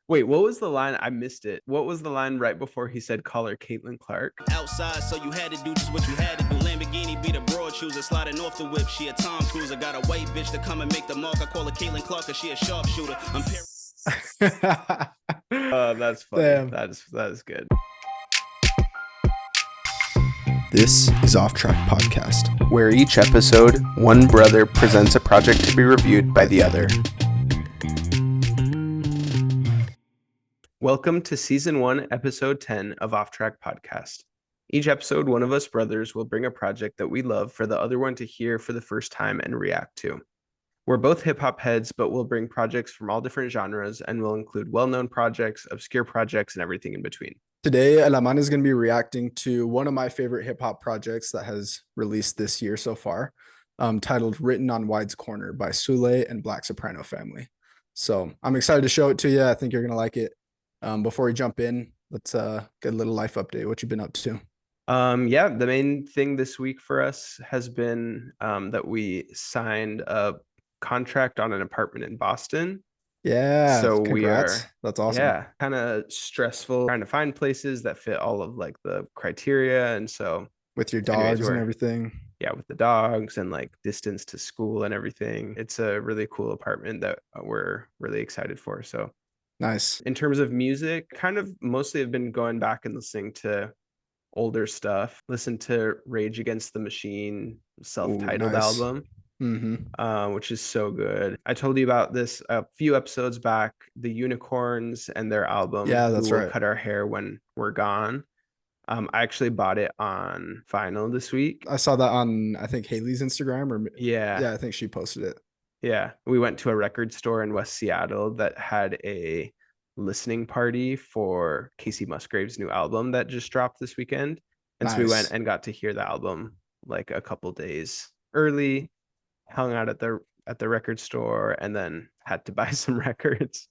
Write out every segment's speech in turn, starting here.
Wait, what was the line? I missed it. What was the line right before he said call her Caitlin Clark? Outside, so you had to do just what you had to do. Lamborghini be the broad chooser, sliding off the whip. She a Tom Cruiser, got a white bitch to come and make the mark. I call her Caitlin Clark, cause she a sharpshooter. That's funny. Damn. That is good. This is Off Track Podcast, where each episode, one brother presents a project to be reviewed by the other. Welcome to Season 1, Episode 10 of Off Track Podcast. Each episode, one of us brothers will bring a project that we love for the other one to hear for the first time and react to. We're both hip-hop heads, but we'll bring projects from all different genres, and we'll include well-known projects, obscure projects, and everything in between. Today, Helaman is going to be reacting to one of my favorite hip-hop projects that has released this year so far, titled Written on Wide's Corner by Sule and Soprano Family. So I'm excited to show it to you. I think you're going to like it. Before we jump in, let's get a little life update. What you been up to? Yeah, the main thing this week for us has been that we signed a contract on an apartment in Boston. Yeah, so congrats. That's awesome. Yeah, kind of stressful trying to find places that fit all of like the criteria, and so with your dogs and everything. Yeah, with the dogs and like distance to school and everything. It's a really cool apartment that we're really excited for. So nice. In terms of music, kind of mostly have been going back and listening to older stuff. Listen to Rage Against the Machine self-titled album, which is so good. I told you about this a few episodes back, the Unicorns and their album. Yeah, that's right. Cut Our Hair When We're Gone. I actually bought it on vinyl this week. I saw that on, I think, Haley's Instagram, or yeah, I think she posted it. Yeah, we went to a record store in West Seattle that had a listening party for Casey Musgrave's new album that just dropped this weekend. And so we went and got to hear the album like a couple days early, hung out at the record store, and then had to buy some records.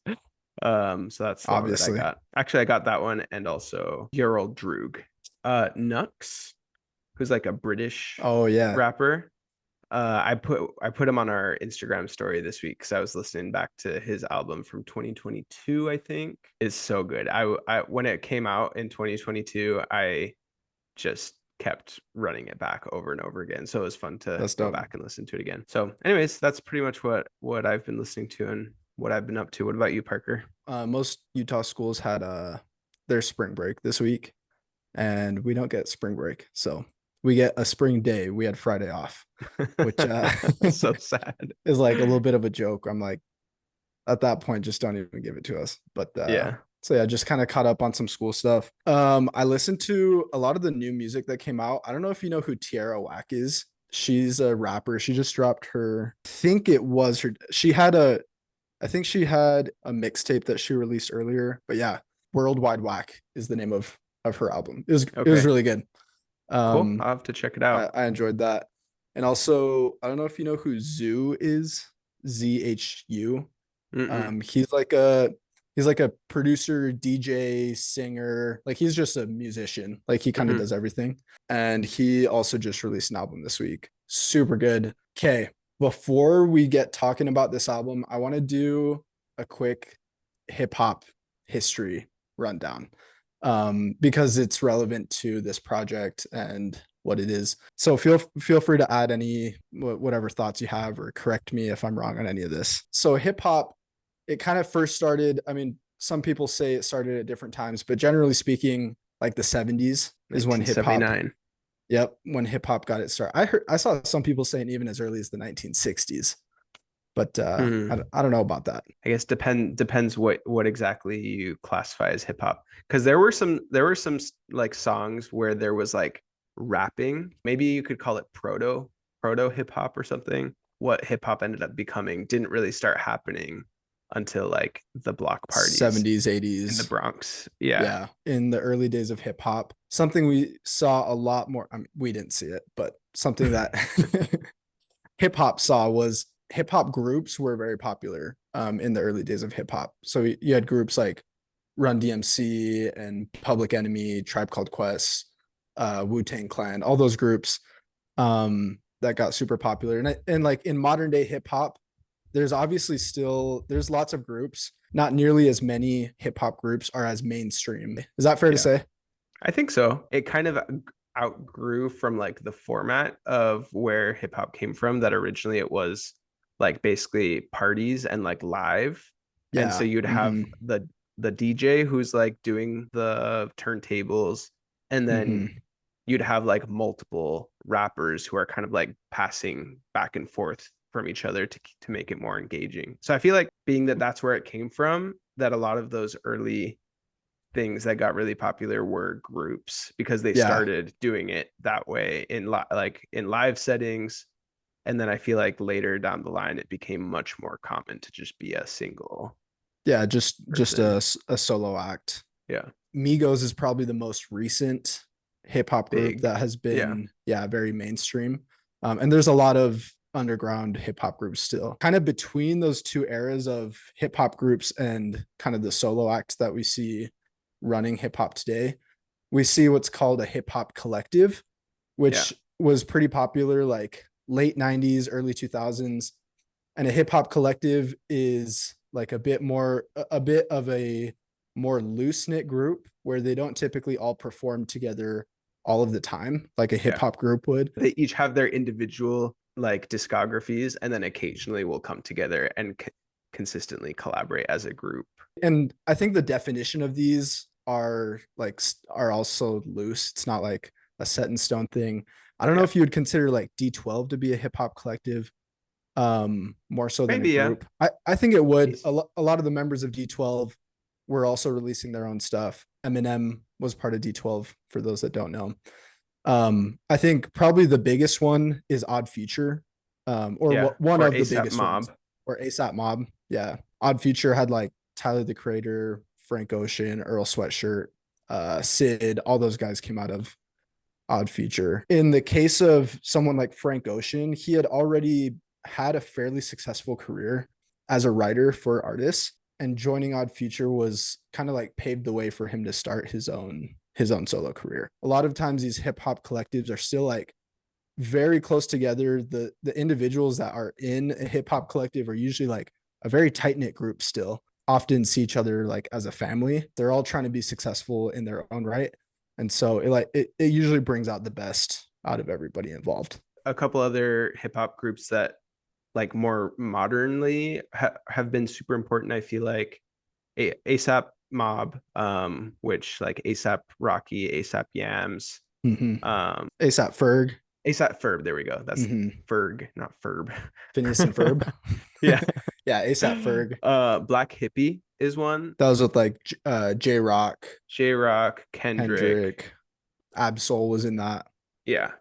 So that's the obviously one that I got. Actually, I got that one and also Your Old Droog. Nux, who's like a British rapper. I put him on our Instagram story this week because I was listening back to his album from 2022. I think is so good. I when it came out in 2022, I just kept running it back over and over again. So it was fun to go back and listen to it again. So, anyways, that's pretty much what I've been listening to and what I've been up to. What about you, Parker? Most Utah schools had their spring break this week, and we don't get spring break, so we get a spring day. We had Friday off, which so sad. Is like a little bit of a joke. I'm like, at that point, just don't even give it to us. But yeah. So yeah, just kind of caught up on some school stuff. I listened to a lot of the new music that came out. I don't know if you know who Tierra Whack is. She's a rapper. She just dropped her, I think she had a mixtape that she released earlier. But yeah, Worldwide Whack is the name of her album. It was really good. Cool. I'll have to check it out. I enjoyed that. And also, I don't know if you know who Zoo is, ZHU. He's like a producer, DJ, singer. Like he's just a musician. Like he kind of does everything. And he also just released an album this week. Super good. Okay, before we get talking about this album, I want to do a quick hip hop history rundown. Because it's relevant to this project and what it is. So feel free to add any whatever thoughts you have or correct me if I'm wrong on any of this. So hip hop, it kind of first started, I mean, some people say it started at different times, but generally speaking, like the 70s is when hip hop. Yep, when hip hop got its start. I saw some people saying even as early as the 1960s. But I don't know about that. I guess depends what exactly you classify as hip hop, because there were some like songs where there was like rapping. Maybe you could call it proto hip hop or something. What hip hop ended up becoming didn't really start happening until like the block parties, 70s, 80s in the Bronx. Yeah, in the early days of hip hop. Something we saw a lot more. I mean, we didn't see it, but something that hip hop saw was hip hop groups were very popular in the early days of hip hop. So you had groups like Run DMC and Public Enemy, Tribe Called Quest, Wu-Tang Clan, all those groups that got super popular. And like in modern day hip hop, there's obviously still, there's lots of groups, not nearly as many hip hop groups are as mainstream. Is that fair to say? I think so. It kind of outgrew from like the format of where hip hop came from, that originally it was like basically parties and like live. And so you'd have the DJ who's like doing the turntables, and then you'd have like multiple rappers who are kind of like passing back and forth from each other to make it more engaging. So I feel like, being that that's where it came from, that a lot of those early things that got really popular were groups, because they started doing it that way in like in live settings. And then I feel like later down the line, it became much more common to just be a single. Yeah, just a solo act. Yeah. Migos is probably the most recent hip hop group that has been very mainstream. And there's a lot of underground hip hop groups still. Kind of between those two eras of hip hop groups and kind of the solo acts that we see running hip hop today, we see what's called a hip hop collective, which was pretty popular like late 90s, early 2000s. And a hip hop collective is like a bit of a more loose knit group where they don't typically all perform together all of the time like a hip hop group would. They each have their individual like discographies, and then occasionally will come together and consistently collaborate as a group. And I think the definition of these are also loose. It's not like a set in stone thing. I don't know if you would consider like D12 to be a hip hop collective, more so than a group. I think it would. A lot of the members of D12 were also releasing their own stuff. Eminem was part of D12, for those that don't know. I think probably the biggest one is Odd Future, one of the biggest ones, or ASAP Mob. Yeah, Odd Future had like Tyler the Creator, Frank Ocean, Earl Sweatshirt, Sid. All those guys came out of Odd Future. In the case of someone like Frank Ocean, he had already had a fairly successful career as a writer for artists, and joining Odd Future was kind of like paved the way for him to start his own solo career. A lot of times these hip hop collectives are still like very close together. The individuals that are in a hip hop collective are usually like a very tight knit group still, often see each other like as a family. They're all trying to be successful in their own right. And so it usually brings out the best out of everybody involved. A couple other hip hop groups that like more modernly have been super important, I feel like ASAP Mob, which like ASAP Rocky, ASAP Yams, ASAP Ferg. ASAP Ferb, there we go. That's Ferg, not Ferb. Phineas and Ferb. Yeah. Yeah, ASAP Ferg. Black Hippie is one. That was with like J-Rock, Kendrick. Ab-Soul was in that. Yeah.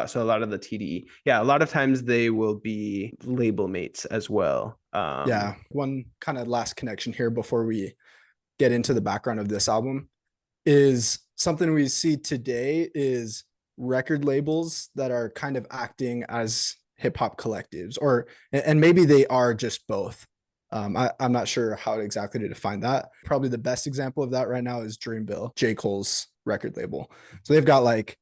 So a lot of the TDE. Yeah, a lot of times they will be label mates as well. One kind of last connection here before we get into the background of this album is something we see today is record labels that are kind of acting as hip hop collectives, and maybe they are just both. I'm not sure how exactly to define that. Probably the best example of that right now is Dreamville, J. Cole's record label. So they've got like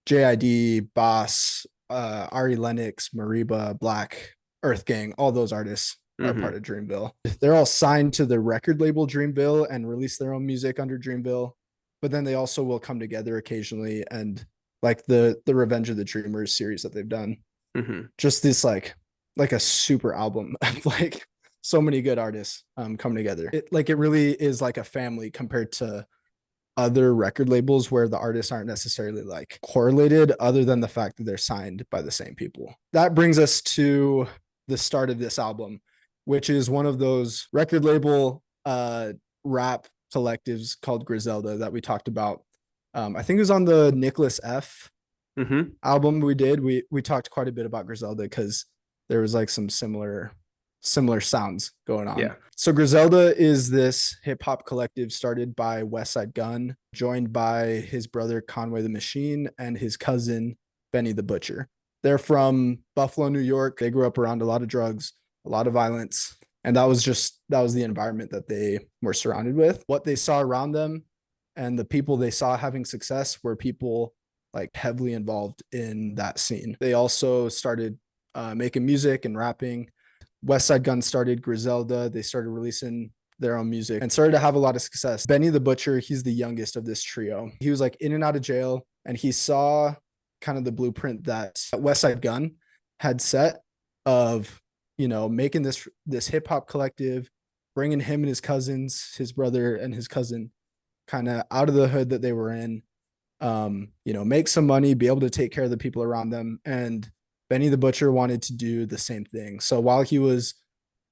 JID, Boss, Ari Lennox, Mariba, Black, Earth Gang, all those artists are part of Dreamville. They're all signed to the record label Dreamville and release their own music under Dreamville, but then they also will come together occasionally, and like the Revenge of the Dreamers series that they've done. Just this like a super album of like so many good artists coming together. It really is like a family compared to other record labels where the artists aren't necessarily like correlated, other than the fact that they're signed by the same people. That brings us to the start of this album, which is one of those record label rap collectives called Griselda that we talked about. I think it was on the Nicholas F album we did. We talked quite a bit about Griselda because there was like some similar sounds going on. Yeah. So Griselda is this hip hop collective started by Westside Gunn, joined by his brother Conway the Machine and his cousin Benny the Butcher. They're from Buffalo, New York. They grew up around a lot of drugs, a lot of violence, and that was the environment that they were surrounded with. What they saw around them and the people they saw having success were people like heavily involved in that scene. They also started making music and rapping. West Side Gun started, Griselda, they started releasing their own music and started to have a lot of success. Benny the Butcher, he's the youngest of this trio. He was like in and out of jail, and he saw kind of the blueprint that West Side Gun had set of, you know, making this hip hop collective, bringing him and his cousins, his brother and his cousin, kind of out of the hood that they were in, you know, make some money, be able to take care of the people around them. And Benny the Butcher wanted to do the same thing. So while he was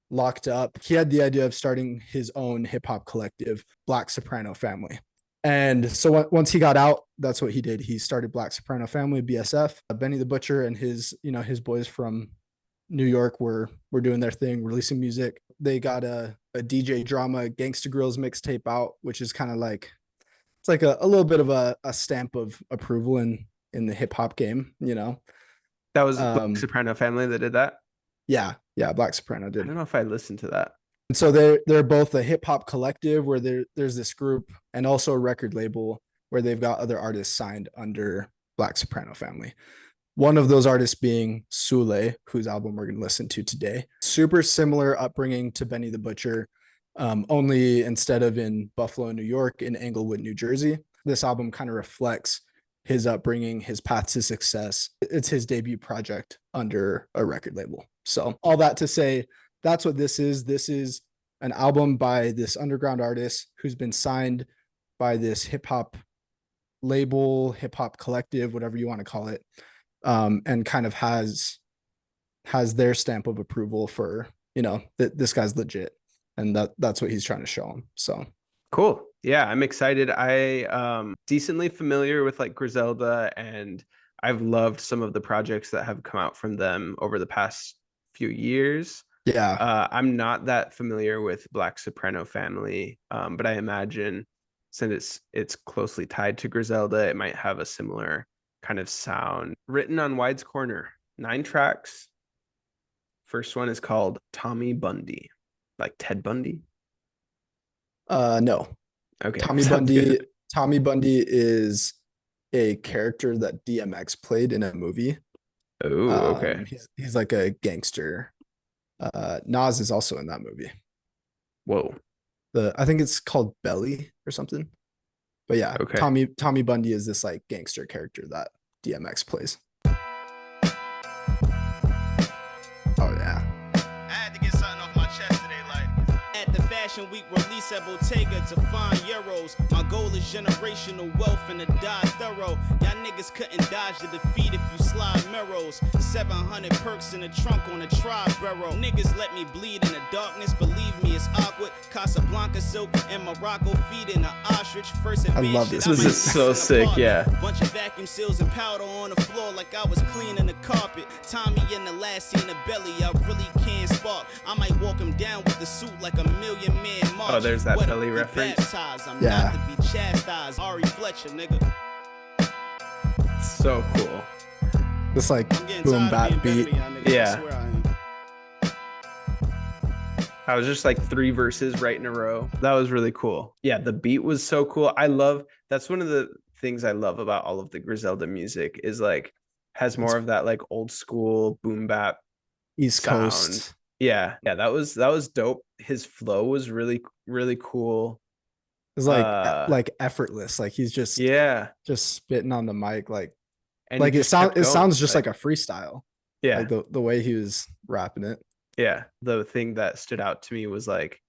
locked up, he had the idea of starting his own hip hop collective, Black Soprano Family. And so once he got out, that's what he did. He started Black Soprano Family, BSF. Benny the Butcher and his, you know, his boys from New York were doing their thing, releasing music. They got a DJ Drama Gangsta Grills mixtape out, which is kind of like, it's like a little bit of a stamp of approval in the hip hop game, you know. That was Black Soprano Family that did that? Yeah, Black Soprano did. I don't know if I listened to that. And so they're both a hip hop collective where there's this group, and also a record label where they've got other artists signed under Black Soprano Family. One of those artists being Sule, whose album we're going to listen to today. Super similar upbringing to Benny the Butcher, only instead of in Buffalo, New York, in Englewood, New Jersey. This album kind of reflects his upbringing, his path to success. It's his debut project under a record label. So all that to say, that's what this is. This is an album by this underground artist who's been signed by this hip hop label, hip hop collective, whatever you want to call it, and kind of has their stamp of approval for, you know, that this guy's legit, and that's what he's trying to show him. So cool. Yeah, I'm excited. I decently familiar with like Griselda, and I've loved some of the projects that have come out from them over the past few years. Yeah. I'm not that familiar with Black Soprano Family, but I imagine since it's closely tied to Griselda, it might have a similar kind of sound. Written on Wide's Corner, 9 tracks. First one is called Tommy Bundy, like Ted Bundy. No. Okay. Tommy Bundy is a character that DMX played in a movie. Oh, okay. He's like a gangster. Nas is also in that movie. Whoa. I think it's called Belly or something. But yeah, okay. Tommy Bundy is this like gangster character that DMX plays. Oh yeah. I had to get something off my chest today, like at the Fashion Week release at Bottega to find euros. My goal is generational wealth and to die thorough. Y'all niggas couldn't dodge the defeat if you slide mirrors. 700 perks in the trunk on a tri-barrel. Niggas let me bleed in the darkness. Believe me, it's awkward. Casablanca silk and Morocco feed in an ostrich. First I love this. This is so sick, yeah. Bunch of vacuum seals and powder on the floor like I was cleaning the carpet. Tommy in the last scene of Belly, I really can't spark. I might walk him down with the suit like a million man march. Oh, there's that Belly reference. I'm not to be chastised. Ari Fletcher, nigga. So cool. This like boom bap beat. Yeah. I was just like 3 verses right in a row. That was really cool. Yeah, the beat was so cool. That's one of the things I love about all of the Griselda music is like has more of that like old school boom bap East sound. Coast. Yeah, that was dope. His flow was really, really cool. It's like effortless. Like he's just spitting on the mic. Like it sounds just like a freestyle. Yeah. Like the way he was rapping it. Yeah. The thing that stood out to me was like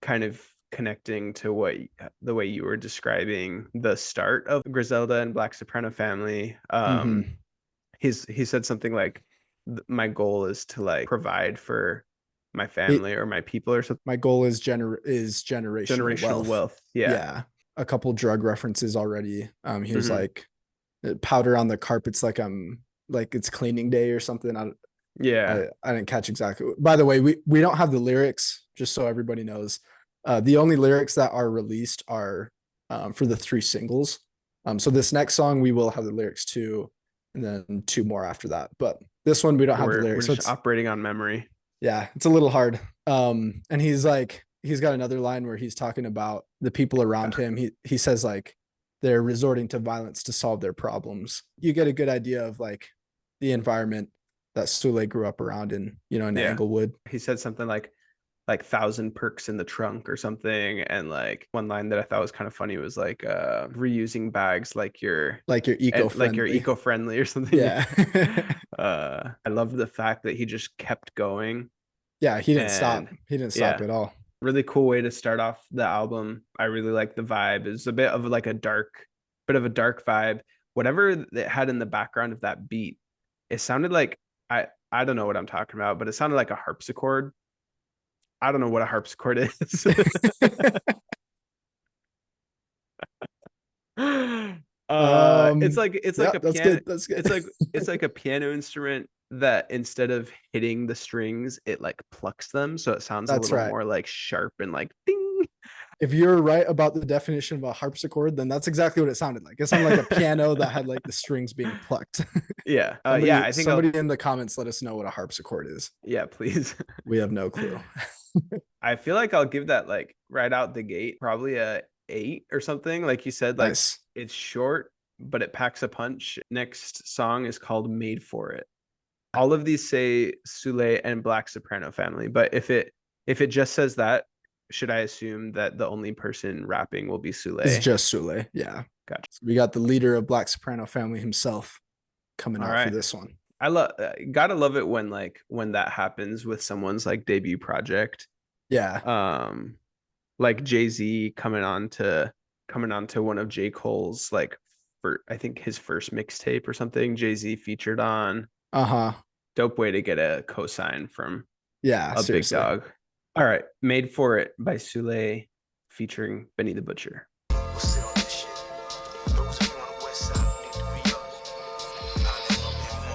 kind of connecting to the way you were describing the start of Griselda and Black Soprano Family. He said something like, my goal is to like provide for my family or my people or something. My goal is generational wealth. Yeah. A couple drug references already. He was like powder on the carpets like it's cleaning day or something. I didn't catch exactly. By the way, we don't have the lyrics, just so everybody knows. The only lyrics that are released are for the 3 singles. So this next song we will have the lyrics to, and then 2 more after that. But this one we don't have the lyrics. We're just operating on memory. Yeah, it's a little hard. And he's got another line where he's talking about the people around him. He says like they're resorting to violence to solve their problems. You get a good idea of like the environment that Sule grew up around in, in Englewood. He said something like 1,000 perks in the trunk or something. And like one line that I thought was kind of funny was like reusing bags like you're eco-friendly or something. Yeah. I love the fact that he just kept going. Yeah, he didn't stop. He didn't stop at all. Really cool way to start off the album. I really like the vibe. It's a bit of like a dark vibe. Whatever it had in the background of that beat, it sounded like I don't know what I'm talking about, but it sounded like a harpsichord. I don't know what a harpsichord is. It's like a piano. That's good. It's like a piano instrument that instead of hitting the strings, it like plucks them, so it sounds a little more like sharp and like ding. If you're right about the definition of a harpsichord, then that's exactly what it sounded like. It sounded like a piano that had like the strings being plucked. Yeah. I think somebody in the comments let us know what a harpsichord is. Yeah, please. We have no clue. I feel like I'll give that like right out the gate, probably a 8 or something. Like you said, like nice. It's short, but it packs a punch. Next song is called Made For It. All of these say Sule and Black Soprano Family, but if it just says that, should I assume that the only person rapping will be Sule? It's just Sule. Yeah. Gotcha. So we got the leader of Black Soprano Family himself coming out for this one. I gotta love it when that happens with someone's like debut project. Yeah. Like Jay-Z coming on to one of J. Cole's like I think his first mixtape or something. Jay-Z featured on. Dope way to get a cosign from a big dog. All right, Made For It by Sule featuring Benny the Butcher.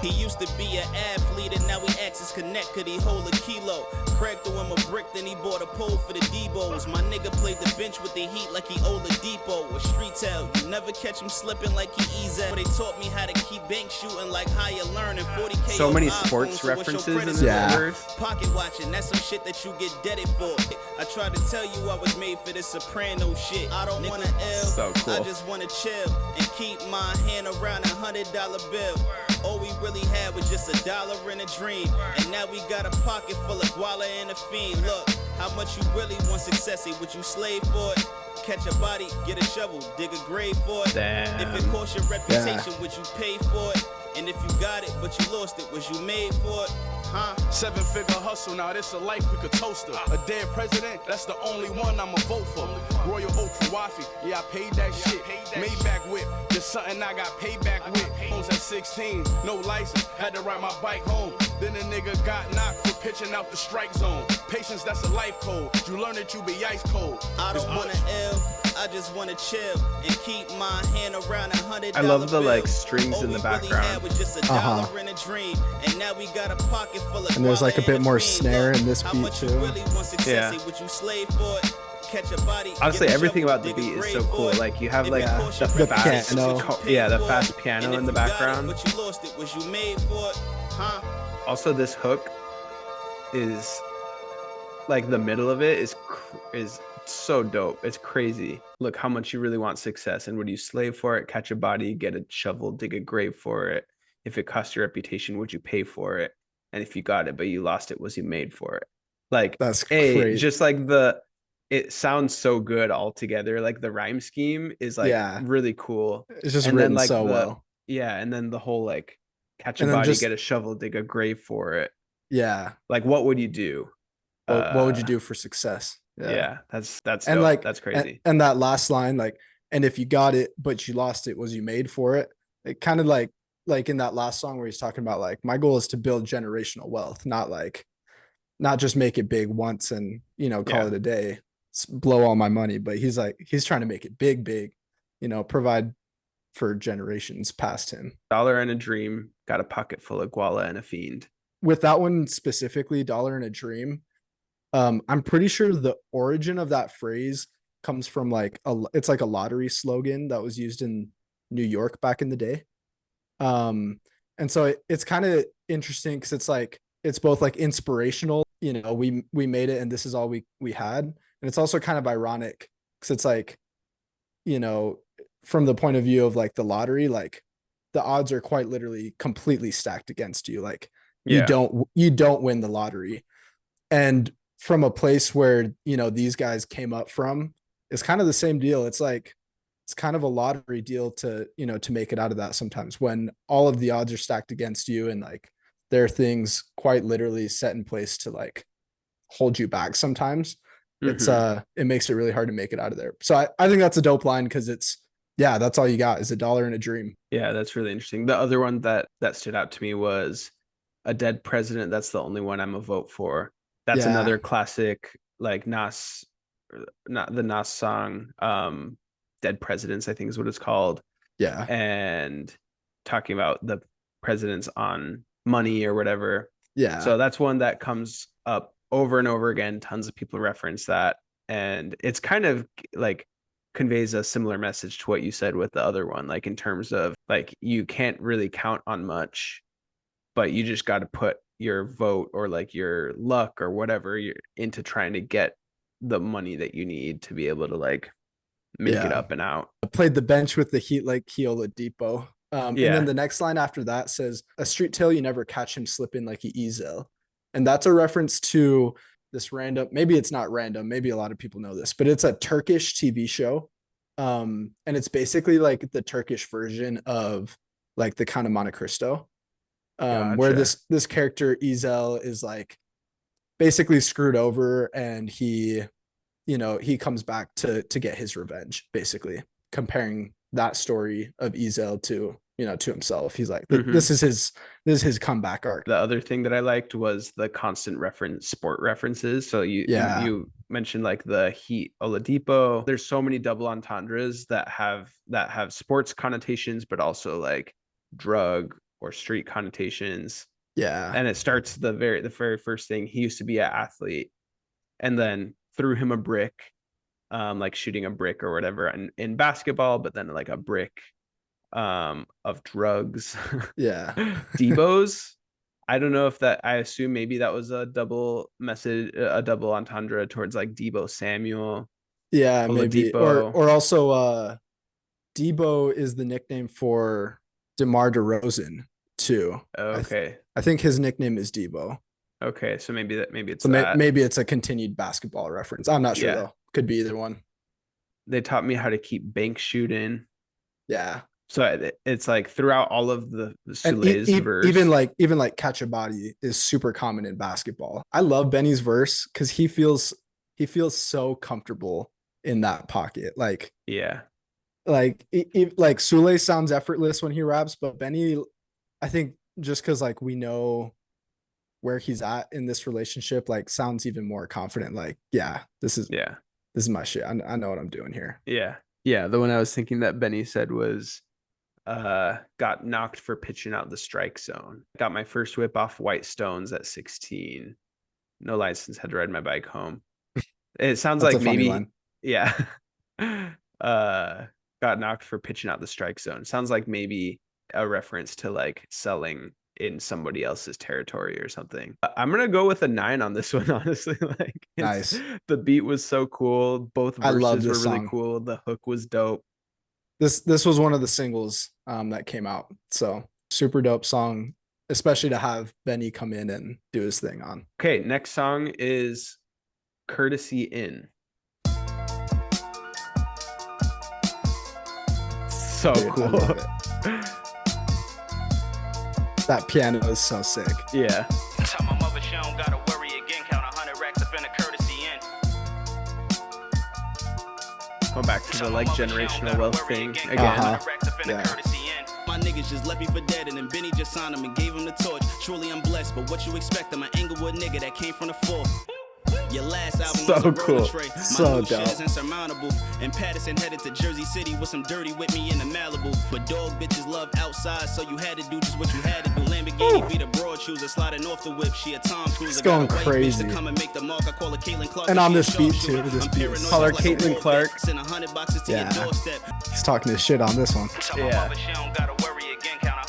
He used to be an athlete and now he acts as connect, could he hold a kilo? Craig threw him a brick, then he bought a pole for the Debos. My nigga played the bench with the heat like he owed a depot. A street tale, you never catch him slipping like he easy. They taught me how to keep bank shooting like higher learning. 40K so many sports references in the verse. Pocket watching, that's some shit that you get deaded for. I tried to tell you I was made for this Soprano shit. I don't wanna L, so cool. I just wanna chill and keep my hand around $100 bill. All we really had was just $1 in a dream. And now we got a pocket full of guala and a fiend. Look, how much you really want success? Would you slave for it? Catch a body, get a shovel, dig a grave for it. Damn. If it costs your reputation, would you pay for it? And if you got it, but you lost it, was you made for it? Huh? 7-figure hustle, now this a life we could toast her. A dead president, that's the only one I'ma vote for. Royal Oak for Wafi, yeah, I paid that shit. Maybach whip, just something I got payback with. Homes at 16, no license, had to ride my bike home. Then a nigga got knocked for pitching out the strike zone. Patience, that's a life code. You learn that you be ice cold. I don't wanna L, I just wanna chill and keep my hand around $100. I love the like strings in the background. Was just $1 in a dream, and now we got a pocket full of. And there's like a bit more snare in this beat too. Yeah. Would you slave for it? Catch a body, honestly, everything about the beat is so cool. Like you have like the fast piano. The fast piano in the background. But you lost it. Was you made for it? Huh? Also, this hook is like the middle of it is so dope. It's crazy. Look how much you really want success, and would you slave for it? Catch a body, get a shovel, dig a grave for it. If it cost your reputation, would you pay for it? And if you got it but you lost it, was you made for it? Like that's crazy. Just like it sounds so good all together. Like the rhyme scheme is like really cool. It's just written like so well. Yeah, and then the whole like catch a body, get a shovel, dig a grave for it. Yeah. Like what would you do? What would you do for success? Yeah, that's and dope. like that's crazy. And that last line, like, and if you got it but you lost it, was you made for it? It kind of like in that last song where he's talking about like, my goal is to build generational wealth, not just make it big once and call it a day, blow all my money. But he's trying to make it big, provide for generations past him. $1 and a dream, got a pocket full of guala and a fiend. With that one specifically, $1 and a dream, I'm pretty sure the origin of that phrase comes from it's like a lottery slogan that was used in New York back in the day. And so it's kind of interesting because it's both like inspirational, we made it and this is all we had. And it's also kind of ironic because it's like, from the point of view of like the lottery, like the odds are quite literally completely stacked against you. Like You don't win the lottery. And from a place where, these guys came up from, it's kind of the same deal. It's like, it's kind of a lottery deal to make it out of that sometimes when all of the odds are stacked against you, and like there are things quite literally set in place to like hold you back sometimes. Mm-hmm. It makes it really hard to make it out of there. So I think that's a dope line, because that's all you got is $1 and a dream. Yeah, that's really interesting. The other one that stood out to me was a dead president. That's the only one I'm a vote for. That's another classic, like Nas, not the Nas song, Dead Presidents, I think is what it's called. Yeah. And talking about the presidents on money or whatever. Yeah. So that's one that comes up over and over again. Tons of people reference that. And it's kind of like conveys a similar message to what you said with the other one, like in terms of like, you can't really count on much, but you just got to put your vote or like your luck or whatever you're into trying to get the money that you need to be able to like make it up and out. I played the bench with the Heat like Keola Depot. And then the next line after that says, a street tale, you never catch him slipping like he easel. And that's a reference to this random, maybe it's not random, maybe a lot of people know this, but it's a Turkish TV show. And it's basically like the Turkish version of like the Count of Monte Cristo. Where this character Ezel is like basically screwed over, and he comes back to get his revenge, basically comparing that story of Ezel to himself. He's like, this is his comeback arc. The other thing that I liked was the constant sport references. So you mentioned like the Heat Oladipo. There's so many double entendres that have sports connotations, but also like drug or street connotations. Yeah. And it starts the very first thing. He used to be an athlete, and then threw him a brick, like shooting a brick or whatever in basketball, but then like a brick of drugs. Yeah. Debo's. I don't know if that, I assume maybe that was a double message, a double entendre towards like Debo Samuel. Yeah, maybe. Or also Debo is the nickname for DeMar DeRozan too. Okay. I think his nickname is Debo. Okay, so maybe it's so maybe it's a continued basketball reference. I'm not sure though. Could be either one. They taught me how to keep bank shooting. Yeah. So it's like throughout all of the Sule's verse. Even like catch a body is super common in basketball. I love Benny's verse because he feels so comfortable in that pocket. Like like Sule sounds effortless when he raps, but Benny, I think just because like we know where he's at in this relationship, like sounds even more confident. Like, this is my shit. I know what I'm doing here. Yeah. The one I was thinking that Benny said was, got knocked for pitching out the strike zone. Got my first whip off White Stones at 16. No license, had to ride my bike home. It sounds like maybe, got knocked for pitching out the strike zone. Sounds like maybe a reference to like selling in somebody else's territory or something. I'm gonna go with a 9 on this one, honestly. Like, nice. The beat was so cool. Both verses were really cool. The hook was dope. This was one of the singles that came out. So super dope song, especially to have Benny come in and do his thing on. Okay, next song is Courtesy In. So cool. That piano is so sick. Yeah. Tell my mother she don't gotta worry again. Count 100 racks up in a Courtesy In. Go back to the like generational wealth thing again. My niggas just left me for dead, and then Benny just signed him and gave him the torch. Truly I'm blessed, but what you expect? I'm an Englewood nigga that came from the fourth. Your last album so was a cool. Tray. My so new dope. shit is insurmountable. And Patterson headed to Jersey City with some dirty with me in the Malibu. But dog bitches love outside, so you had to do just what you had to do. Lamborghini be the broad chooser, sliding off the whip. She a Tom Cruise. It's going crazy. To come and make the mark. I call her Caitlin Clark. And on this beat too. Call her Caitlin Clark. Send 100 boxes to your doorstep. He's talking his shit on this one.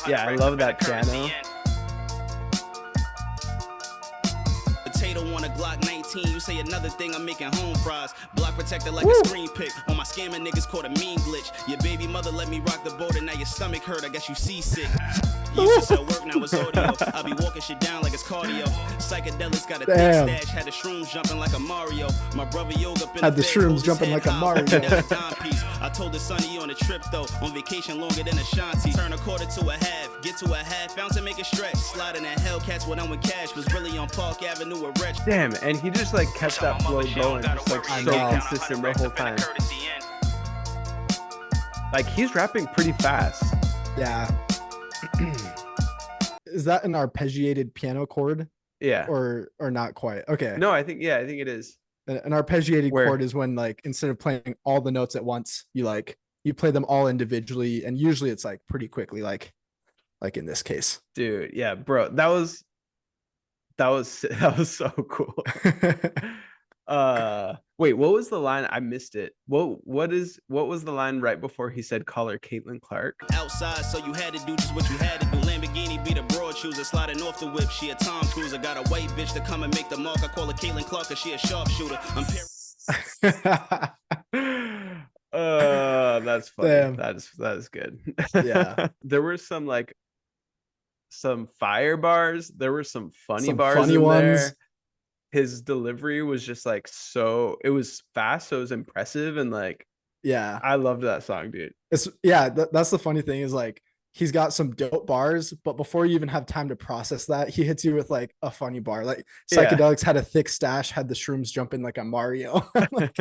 Yeah, I love that piano. Potato on a Glock 19. 18, you say another thing, I'm making home fries. Block protected like a screen pick. On my scamming niggas caught a mean glitch. Your baby mother let me rock the boat and now your stomach hurt, I guess you seasick. Used to sell work, now it's audio. I be walking shit down like it's cardio. Psychedelics got a thick stash, had the shrooms jumping like a Mario. My brother Yoga up in had the shrooms jumping like a Mario. I told the son he on a trip though, on vacation longer than Ashanti. Turn a quarter to a half, get to a half ounce and make it stretch. Sliding at Hellcats when I'm with cash, was really on Park Avenue a wretch. Damn, and he just like kept that flow going, just like so consistent the whole time. Like he's rapping pretty fast. Yeah. Is that an arpeggiated piano chord? Yeah. Or not quite? Okay. No, I think it is. An arpeggiated chord is when like instead of playing all the notes at once, you play them all individually, and usually it's like pretty quickly, like in this case. Dude, yeah, bro, that was so cool. Wait, what was the line? I missed it. What was the line right before he said call her Caitlin Clark? Outside, so you had to do just what you had to do. Lamborghini be the broad chooser, sliding off the whip. She a Tom Cruiser, got a white bitch to come and make the mark. I call her Caitlin Clark cause she a sharpshooter. That's funny. Damn. That is good. Yeah. There were some fire bars. There were some funny bars in ones. There. His delivery was just like it was fast, so it was impressive, and like I loved that song, dude. That's the funny thing is like he's got some dope bars, but before you even have time to process that, he hits you with like a funny bar. Like Psychedelics had a thick stash, had the shrooms jumping like a Mario. And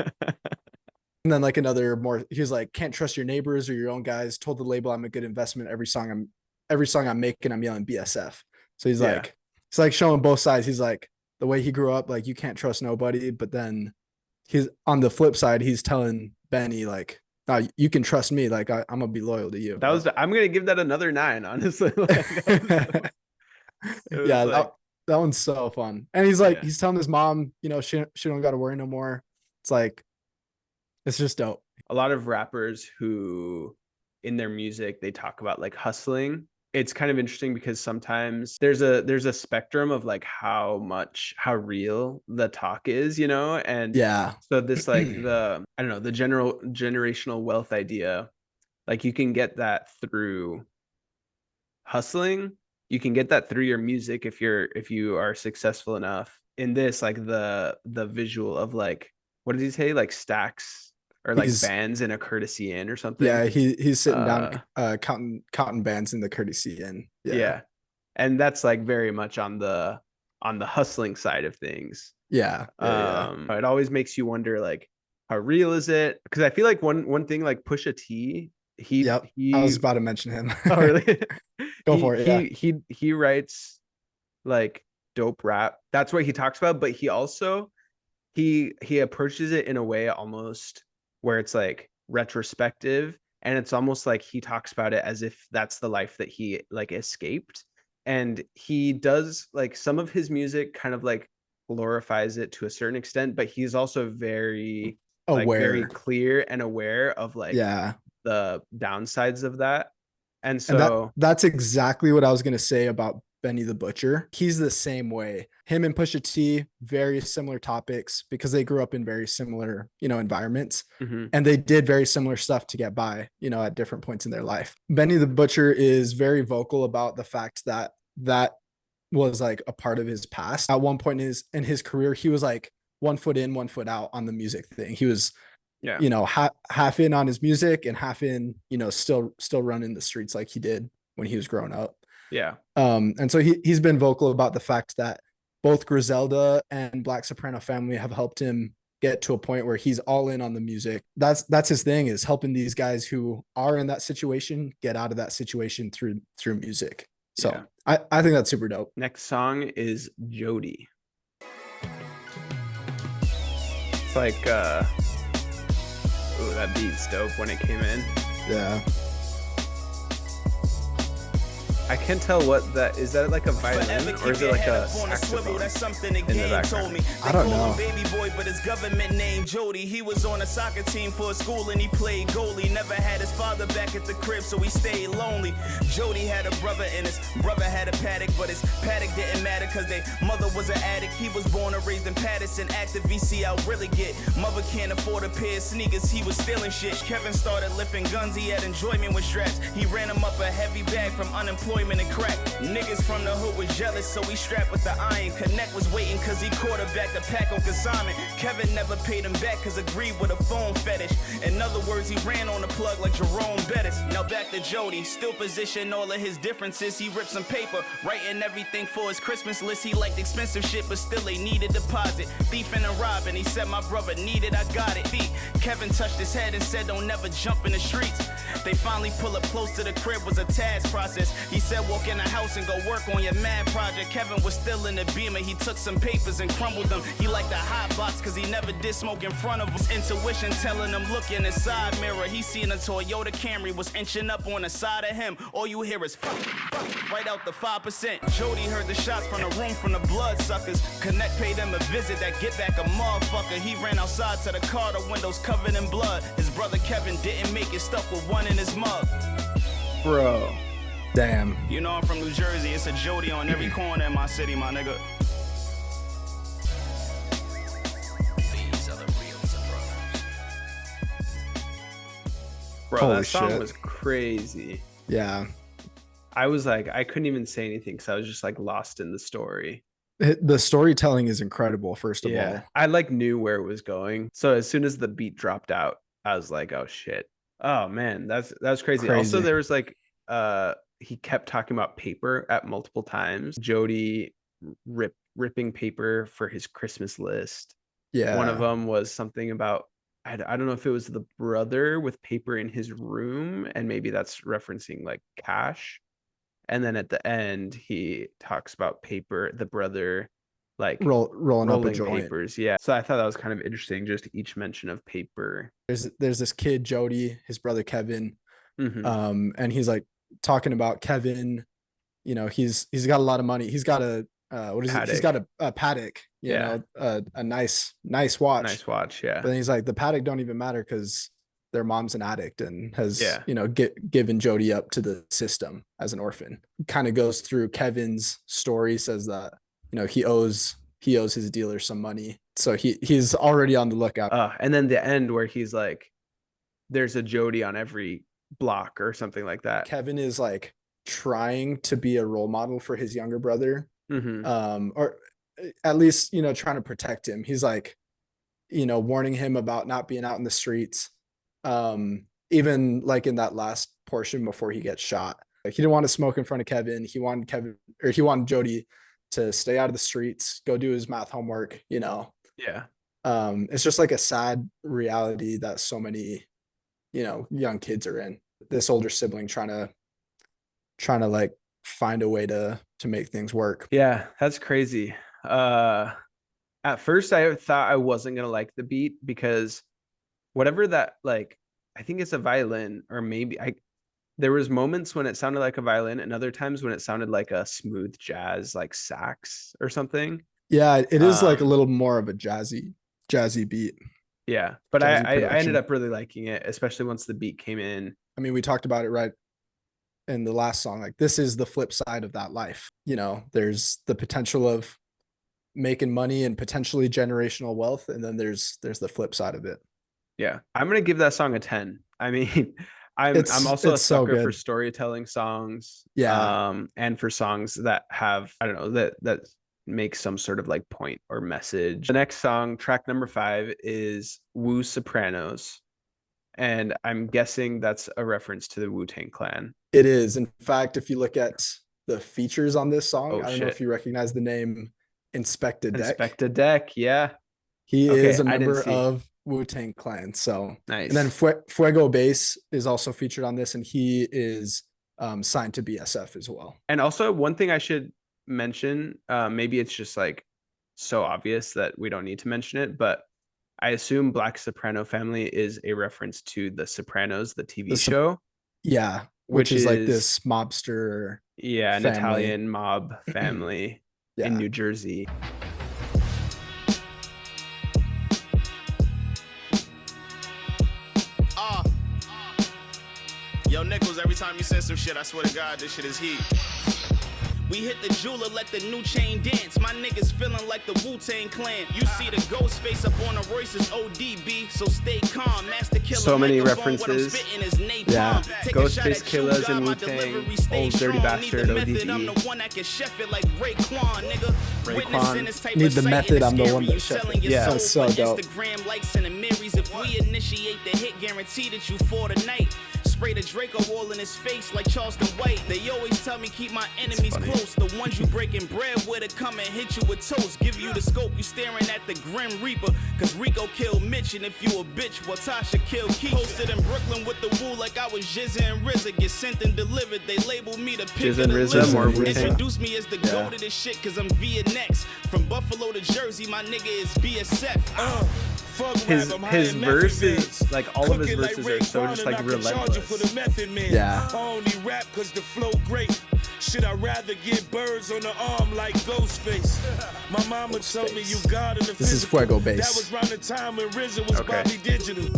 then like another more, he was like, can't trust your neighbors or your own guys. Told the label I'm a good investment. Every song I'm making, I'm yelling BSF. So he's like, it's like showing both sides. He's like, the way he grew up, like you can't trust nobody. But then he's on the flip side, he's telling Benny like, no, you can trust me. Like I'm gonna be loyal to you. I'm gonna give that another 9, honestly. That one's so fun. And he's like, he's telling his mom, you know, she don't got to worry no more. It's like, it's just dope. A lot of rappers who in their music, they talk about like hustling. It's kind of interesting because sometimes there's a spectrum of like how real the talk is, you know? And so this like the generational wealth idea, like you can get that through hustling. You can get that through your music if you are successful enough. In this, like the visual of like, what did he say? Like stacks or like bands in a courtesy inn or something. Yeah, he's sitting down counting bands in the courtesy inn. Yeah. And that's like very much on the hustling side of things. Yeah. It always makes you wonder like how real is it? Because I feel like one thing like Pusha T, I was about to mention him. Oh really? Go for it. He writes like dope rap. That's what he talks about, but he also he approaches it in a way almost where it's like retrospective, and it's almost like he talks about it as if that's the life that he like escaped. And he does like some of his music kind of like glorifies it to a certain extent, but he's also very aware, like, very clear and aware of like the downsides of that. And so that's exactly what I was gonna say about Benny the Butcher. He's the same way. Him and Pusha T, very similar topics because they grew up in very similar, you know, environments, and they did very similar stuff to get by, you know, at different points in their life. Benny the Butcher is very vocal about the fact that was like a part of his past. At one point in his career, he was like 1 foot in, 1 foot out on the music thing. He was, you know, half in on his music and half in, you know, still running the streets like he did when he was growing up. Yeah. And so he's been vocal about the fact that both Griselda and Black Soprano Family have helped him get to a point where he's all in on the music. That's his thing, is helping these guys who are in that situation get out of that situation through music. So I think that's super dope. Next song is Jodie. It's like that beat's dope when it came in. Yeah. I can't tell what that is. That like a violin or is it like a saxophone That's something the in the game background? told me. I don't know. Baby boy, but his government name Jodie. He was on a soccer team for his school and he played goalie. Never had his father back at the crib, so he stayed lonely. Jodie had a brother and his brother had a paddock, but his paddock didn't matter cause their mother was an addict. He was born and raised in Patterson, active VC I'll really get. Mother can't afford a pair of sneakers, he was stealing shit. Kevin started lifting guns, he had enjoyment with straps. He ran him up a heavy bag from unemployment and crack. Niggas from the hood was jealous, so he strapped with the iron. Connect was waiting cause he quarterbacked the pack on consignment. Kevin never paid him back cause agreed with a phone fetish. In other words, he ran on the plug like Jerome Bettis. Now back to Jodie, still position all of his differences. He ripped some paper, writing everything for his Christmas list. He liked expensive shit, but still they needed deposit. Thiefing and robbing, he said my brother needed, I got it. Kevin touched his head and said don't never jump in the streets. They finally pull up close to the crib, was a task process. He said walk in the house and go work on your mad project. Kevin was still in the Beamer, he took some papers and crumbled them. He liked the hot box cause he never did smoke in front of his intuition telling him look in his side mirror. He seen a Toyota Camry was inching up on the side of him. All you hear is right out the 5%. Jodie heard the shots from the room from the bloodsuckers. Connect paid him a visit, that get back a motherfucker. He ran outside to the car, the windows covered in blood. His brother Kevin didn't make it, stuck with one in his mug. Bro. Damn. You know I'm from New Jersey, it's a Jodie on every corner in my city, my nigga. These are the real Sopranos. Bro, Holy that song shit. was crazy. Yeah. I was like, I couldn't even say anything because I was just like lost in the story. The storytelling is incredible, first of all. I like knew where it was going. So as soon as the beat dropped out, I was like, oh shit. Oh man, that was crazy. Also, there was like he kept talking about paper at multiple times. Jodie ripping paper for his Christmas list. Yeah. One of them was something about I don't know if it was the brother with paper in his room, and maybe that's referencing like cash. And then at the end, he talks about paper, the brother like rolling up a joint. papers. Yeah. So I thought that was kind of interesting, just each mention of paper. There's this kid, Jodie, his brother Kevin. Mhm. And he's like talking about Kevin, you know, he's got a lot of money. He's got a what is it? He's got a paddock, you know, a nice watch. Nice watch, yeah. But then he's like, the paddock don't even matter because their mom's an addict and has, you know, given Jodie up to the system as an orphan. Kind of goes through Kevin's story, says that, you know, he owes his dealer some money. So he's already on the lookout. And then the end where he's like, there's a Jodie on every block or something like that. Kevin is like trying to be a role model for his younger brother. Or at least, you know, trying to protect him. He's like, you know, warning him about not being out in the streets. Even like in that last portion before he gets shot, like he didn't want to smoke in front of Kevin. He wanted Jodie to stay out of the streets, go do his math homework, you know. It's just like a sad reality that so many, you know, young kids are in. This older sibling trying to like find a way to make things work. Yeah, that's crazy. At first I thought I wasn't gonna like the beat because whatever that, like, I think it's a violin, or maybe there was moments when it sounded like a violin and other times when it sounded like a smooth jazz, like sax or something. Yeah, it is like a little more of a jazzy beat. Yeah, but I ended up really liking it, especially once the beat came in. I mean, we talked about it right in the last song. Like, this is the flip side of that life. You know, there's the potential of making money and potentially generational wealth, and then there's the flip side of it. Yeah, I'm gonna give that song a 10. I mean, I'm also a sucker for storytelling songs. Yeah, and for songs that have, I don't know, that make some sort of like point or message. The next song, track number 5, is WU-Sopranos, and I'm guessing that's a reference to the Wu-Tang Clan. It is. In fact, if you look at the features on this song, I don't know if you recognize the name Inspectah Deck. Inspectah Deck, yeah. He is a member of Wu-Tang Clan. So nice. And then Fuego Bass is also featured on this, and he is signed to BSF as well. And also, one thing I should mention, maybe it's just like so obvious that we don't need to mention it, but I assume Black Soprano Family is a reference to The Sopranos, the TV show. Yeah. which is like this mobster. Yeah, an family. Italian mob family in New Jersey. Yo, Nichols, every time you say some shit, I swear to God, this shit is heat. We hit the jeweler, let the new chain dance. My niggas feeling like the Wu-Tang Clan. You see the ghost face up on the Royce's ODB, so stay calm. Master killer, so many references. Yeah, Ghostface Killers and Wu-Tang, Old Dirty Bastard, ODB. I'm the one that can chef it like Raekwon, nigga. Raekwon. Need the method, I'm the one that chef it. Yeah, that's so dope. Instagram likes and the Marys. If we initiate the hit, guarantee that you for the night. Spray the Draco all in his face like Charleston White. They always tell me keep my enemies close. The ones you breaking bread with it come and hit you with toast. Give you the scope, you staring at the Grim Reaper. Cause Rico killed Mitch, and if you a bitch, well Tasha killed Keith. Posted in Brooklyn with the Wu like I was Jizza and RZA. Get sent and delivered, they label me the pick Jizza of and the RZA, list. Introduce me as the goat of this shit, cause I'm via next. From Buffalo to Jersey, my nigga is BSF. His verses, like all of his verses are so just like relentless. Yeah. I only rap cause the flow great. Should I rather get birds on the arm like Ghostface? My mama told me you got in the This is Fuego Bass. That was around the time when RZA was Bobby Digital.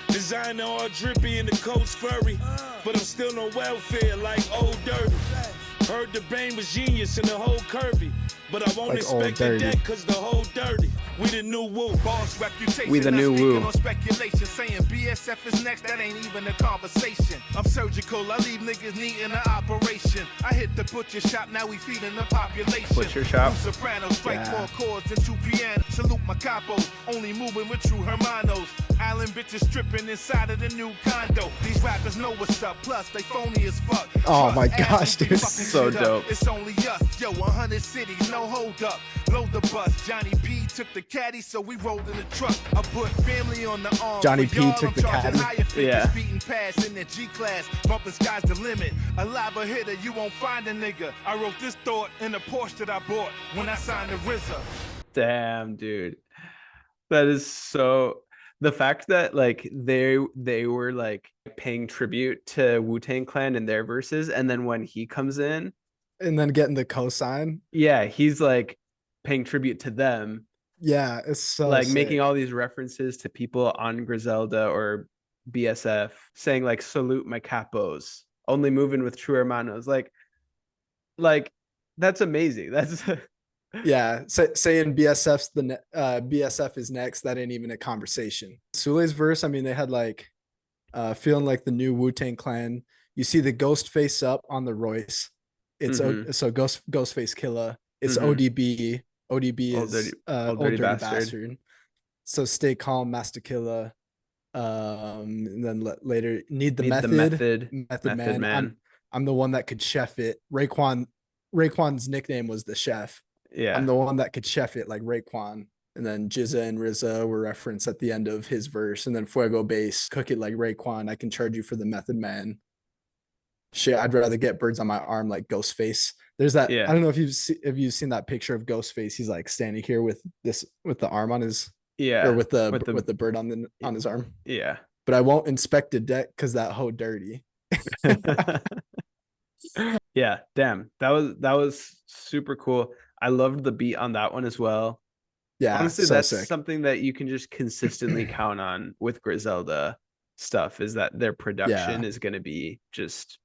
Designer all drippy in the coast furry, but I'm still on welfare like Old Dirty. Heard the brain was genius and the whole curvy, but I won't expect the deck cause the whole dirty. We the new Wu. Boss reputation. We the new Wu. On speculation, saying BSF is next, that ain't even a conversation. I'm surgical, I leave niggas needing an operation. I hit the butcher shop, now we feeding the population. Butcher shop. Sopranos, strike 4 chords and 2 pianos. Salute my capos, only moving with true hermanos. Island bitches stripping inside of the new condo. These rappers know what's up, plus they phony as fuck. Oh my gosh, dude. So dope. It's only us, yo, 100 cities, no hold up. Load the bus, Johnny P took the caddy, so we rolled in the truck. I put family on the arm. Johnny P took the caddy. Yeah. Beating past in the G-class, bumping sky's the limit. A lava hitter, you won't find a nigga. I wrote this thought in the Porsche that I bought when I signed the RZA. Damn, dude. That is so... The fact that like they were like paying tribute to Wu-Tang Clan in their verses, and then when he comes in and then getting the cosign, he's like paying tribute to them. Yeah, it's so like sick. Making all these references to people on Griselda or BSF, saying like salute my capos, only moving with true hermanos. Like that's amazing. That's yeah, saying BSF is next, that ain't even a conversation. Sule's verse, I mean, they had like feeling like the new Wu-Tang Clan. You see the ghost face up on the Royce. It's so Ghostface Killer. It's ODB. ODB is Old Dirty Bastard. So stay calm, Master Killer. And then later need the method man. I'm the one that could chef it. Raekwon's nickname was the chef. Yeah, I'm the one that could chef it like Raekwon. And then Jizza and RZA were referenced at the end of his verse. And then Fuego Bass, cook it like Raekwon. I can charge you for the method man. Shit, I'd rather get birds on my arm like Ghostface. There's that. I don't know if you've seen that picture of Ghostface. He's like standing here with the arm on his or with the bird on his arm. Yeah, but I won't Inspectah Deck because that hoe dirty. Yeah, damn, that was super cool. I loved the beat on that one as well. Yeah, honestly, so that's sick. something that you can just consistently count on with Griselda stuff, is that their production is going to be just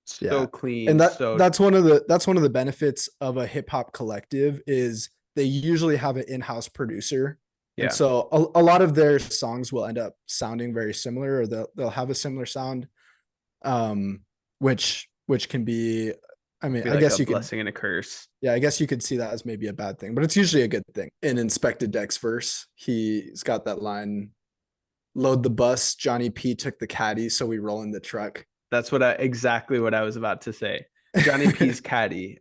so clean. And that's one of the benefits of a hip hop collective is they usually have an in-house producer. Yeah. And so a lot of their songs will end up sounding very similar, or they'll have a similar sound, which can be, I mean, I guess you could, blessing and a curse. Yeah, I guess you could see that as maybe a bad thing, but it's usually a good thing. In Inspectah Deck's verse, he's got that line, load the bus, Johnny P took the caddy, so we roll in the truck. That's exactly what I was about to say. Johnny P's Caddy,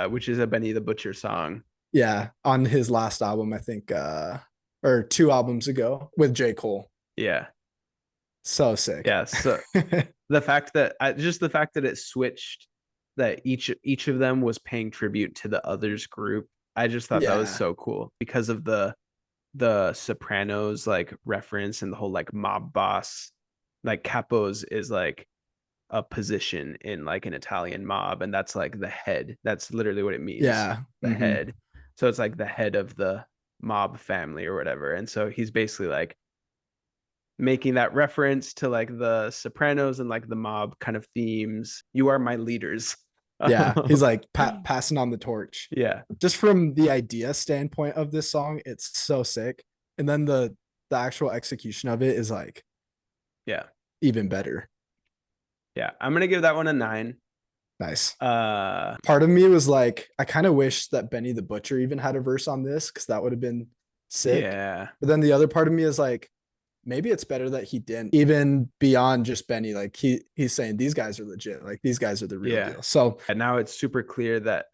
which is a Benny the Butcher song. Yeah, on his last album, I think, or 2 albums ago with J. Cole. Yeah. So sick. Yeah. So the fact that it switched, that each of them was paying tribute to the other's group, I just thought that was so cool because of the Sopranos like reference and the whole like mob boss, like Capos is like a position in like an Italian mob, and that's like the head. That's literally what it means. Yeah. The head. So it's like the head of the mob family or whatever. And so he's basically like making that reference to like the Sopranos and like the mob kind of themes. You are my leaders. Yeah, he's like passing on the torch. Yeah. Just from the idea standpoint of this song, it's so sick. And then the actual execution of it is like, yeah, even better. Yeah, I'm gonna give that one a 9. Nice. Part of me was like, I kind of wish that Benny the Butcher even had a verse on this, because that would have been sick. Yeah. But then the other part of me is like, maybe it's better that he didn't, even beyond just Benny. Like he's saying these guys are legit. Like these guys are the real deal. So and now it's super clear that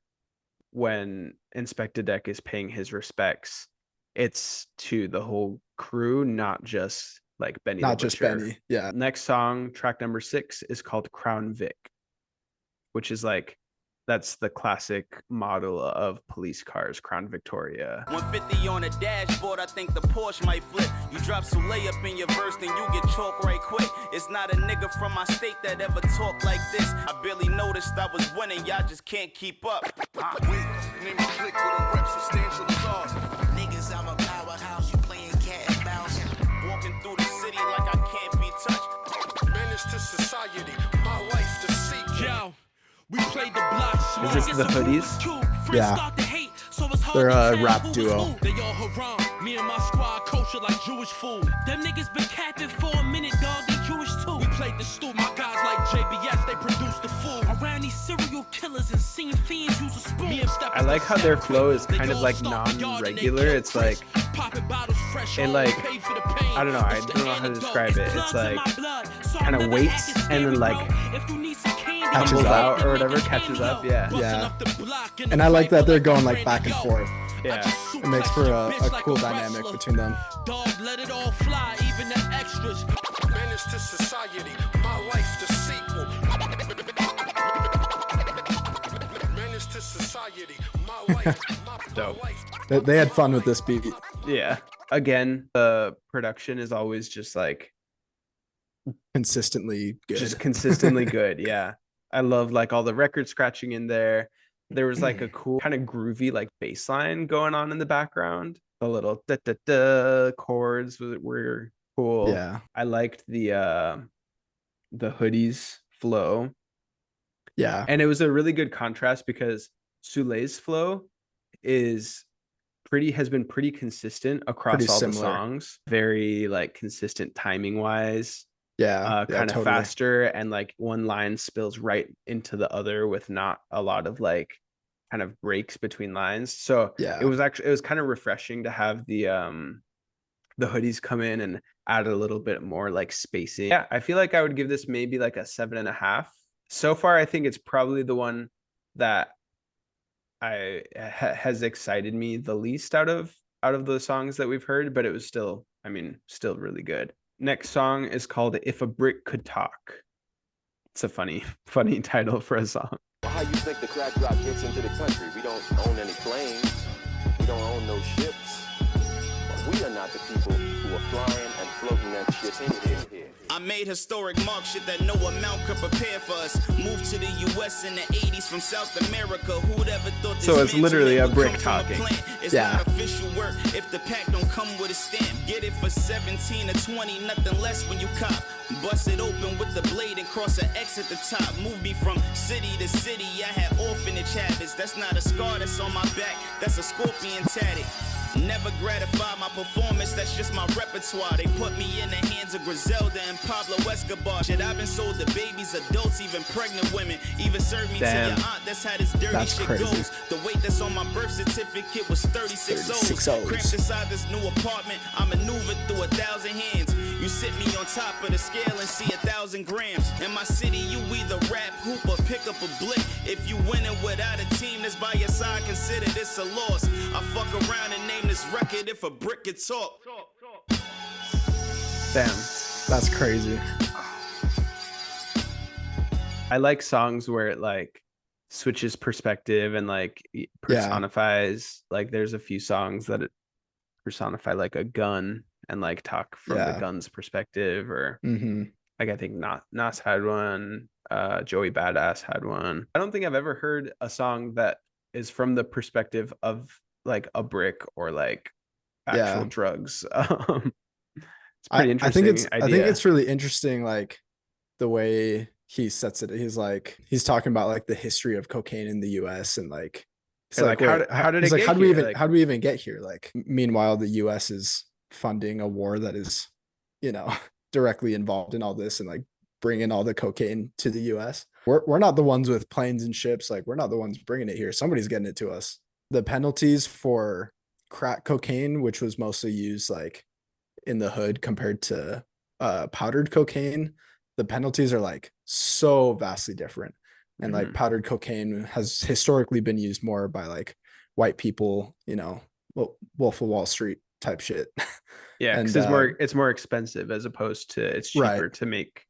when Inspectah Deck is paying his respects, it's to the whole crew, not just like Benny. Not just Benny. Yeah. Next song, track number 6, is called Crown Vic, which is like, that's the classic model of police cars, Crown Victoria. 150 on the dashboard, I think the Porsche might flip. You drop Sule up in your verse, then you get chalk right quick. It's not a nigga from my state that ever talk like this. I barely noticed I was winning, y'all just can't keep up. Name a click with a rep substantial as ours. Niggas, I'm a powerhouse, you playing cat and mouse. Walking through the city like I can't be touched. Menace to society, my life to seek. Yo, we played the blocks. Is this the Hoodies? Yeah. They're a rap duo. They all haram. Me and my squad culture like Jewish food. Them niggas been capping for a minute, dog. They Jewish too. We played the stool. My guys like JBS, they produce the food. Around these serial killers and seen fiends use a spoon. I like how their flow is kind of like non-regular. It's like, and like, I don't know. I don't know how to describe it. It's like kind of waits and then like catches out or whatever, catches up. Yeah. And I like that they're going like back and forth. Yeah. It makes for a cool dynamic between them. Dog, let it all fly, even the extras. Menace to society, my life the sequel. Menace to society, my life. Dope. They had fun with this beat. Yeah. Again, the production is always just like consistently good. Just consistently good. Yeah. I love like all the record scratching in there. There was like a cool kind of groovy like bass line going on in the background. The little da da da chords were cool. Yeah. I liked the Hoodies flow. Yeah. And it was a really good contrast because Sule's flow has been pretty consistent across all the songs. Very like consistent timing wise. Yeah. Kind of totally. faster, and like one line spills right into the other with not a lot of like kind of breaks between lines. So yeah, it was kind of refreshing to have the Hoodies come in and add a little bit more like spacing. Yeah, I feel like I would give this maybe like a 7.5. So far, I think it's probably the one that has excited me the least out of the songs that we've heard, but it was still really good. Next song is called If a Brick Could Talk. It's a funny title for a song. How you think the crack drop gets into the country? We don't own any planes. We don't own no ships. But we are not the people who are flying and floating that shit in here. I made historic mark shit that no amount could prepare for us. Moved to the US in the 80s from South America. Who'd ever thought this? So it's literally a brick talking. It's not official work if the pack don't come with a stamp. Get it for 17 or 20, nothing less when you cop. Bust it open with the blade and cross an X at the top. Move me from city to city. I had orphanage habits. That's not a scar that's on my back. That's a scorpion tatted. Never gratify my performance, that's just my repertoire. They put me in the hands of Griselda and Pablo Escobar. Shit, I've been sold to babies, adults, even pregnant women. Even served me to your aunt, that's how this dirty shit goes. The weight that's on my birth certificate was 36 O's. Cramped inside this new apartment, I maneuvered through 1,000 hands. You sit me on top of the scale and see 1,000 grams. In my city, you either rap, hoop, or pick up a blick. If you winning without a team that's by your side, consider this a loss. I fuck around and name this record If a Brick Could Talk. Damn. That's crazy. I like songs where it like switches perspective and like personifies. Like there's a few songs that it personify like a gun and like talk from the gun's perspective, or like I think Nas had one. Joey Badass had one. I don't think I've ever heard a song that is from the perspective of like a brick or like actual drugs. It's pretty interesting. I think it's really interesting, like the way he sets it. He's talking about like the history of cocaine in the US and like it's like how did it get how do we here? even Like, how do we even get here? Like meanwhile the US is funding a war that is, directly involved in all this and like bringing all the cocaine to the US. We're not the ones with planes and ships, like we're not the ones bringing it here. Somebody's getting it to us. The penalties for crack cocaine, which was mostly used like in the hood compared to powdered cocaine, the penalties are like so vastly different. And like powdered cocaine has historically been used more by like white people, Wolf of Wall Street type shit. Yeah, because it's more expensive as opposed to it's cheaper to make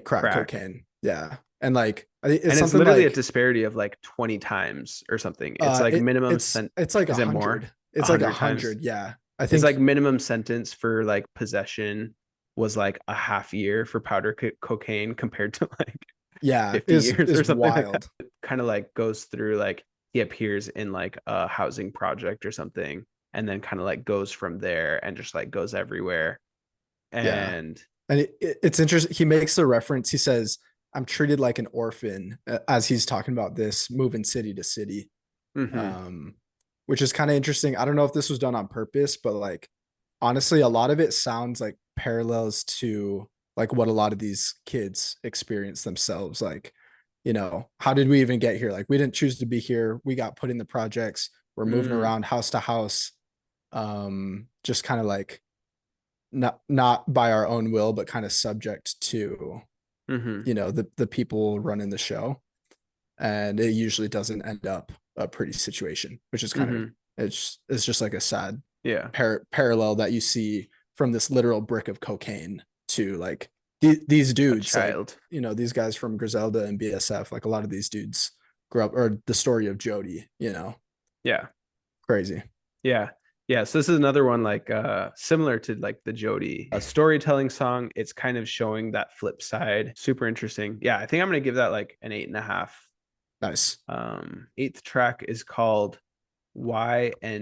crack cocaine. Yeah. And like it's literally like a disparity of like 20 times or something. It's like minimum it's like 100. It's like 100. Yeah. I think it's like minimum sentence for like possession was like a half year for powder cocaine compared to like 50 years or something. Wild. Like kind of like goes through like he appears in like a housing project or something and then kind of like goes from there and just like goes everywhere. And it's interesting. He makes the reference. He says, I'm treated like an orphan as he's talking about this moving city to city. Which is kind of interesting. I don't know if this was done on purpose, but like honestly, a lot of it sounds like parallels to like what a lot of these kids experience themselves. Like, how did we even get here? Like we didn't choose to be here. We got put in the projects. We're moving around house to house. Just kind of like not by our own will, but kind of subject to, the people running the show. And it usually doesn't end up a pretty situation, which is kind of it's just like a sad parallel that you see from this literal brick of cocaine to like these dudes, like, these guys from Griselda and BSF, like a lot of these dudes grew up, or the story of Jodie, crazy. So this is another one like similar to like the Jodie, a storytelling song. It's kind of showing that flip side. Super interesting. I think I'm gonna give that like an 8.5. Nice. 8th track is called YNGAW,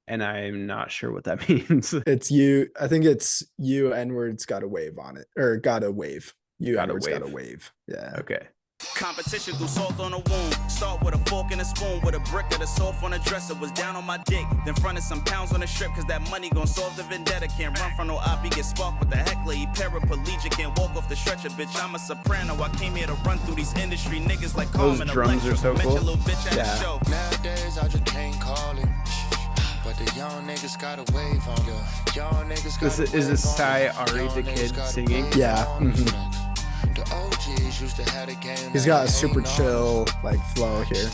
and I'm not sure what that means. It's you. I think it's you. N-words got a wave on it, or got a wave. You N-words got a wave. Yeah. Okay. Competition threw salt on a wound. Start with a fork and a spoon, with a brick of the soft on a dresser. Was down on my dick, then fronted some pounds on the strip, cause that money gon' solve the vendetta. Can't run from no op, he get sparked with the heckler. He paraplegic, can't walk off the stretcher. Bitch, I'm a soprano. I came here to run through these industry niggas like those drums are so cool. Nowadays I just can't call it. But the young niggas got a wave on you. Young niggas got is this Sai Ari the kid singing? Yeah. He's got a super chill like flow here.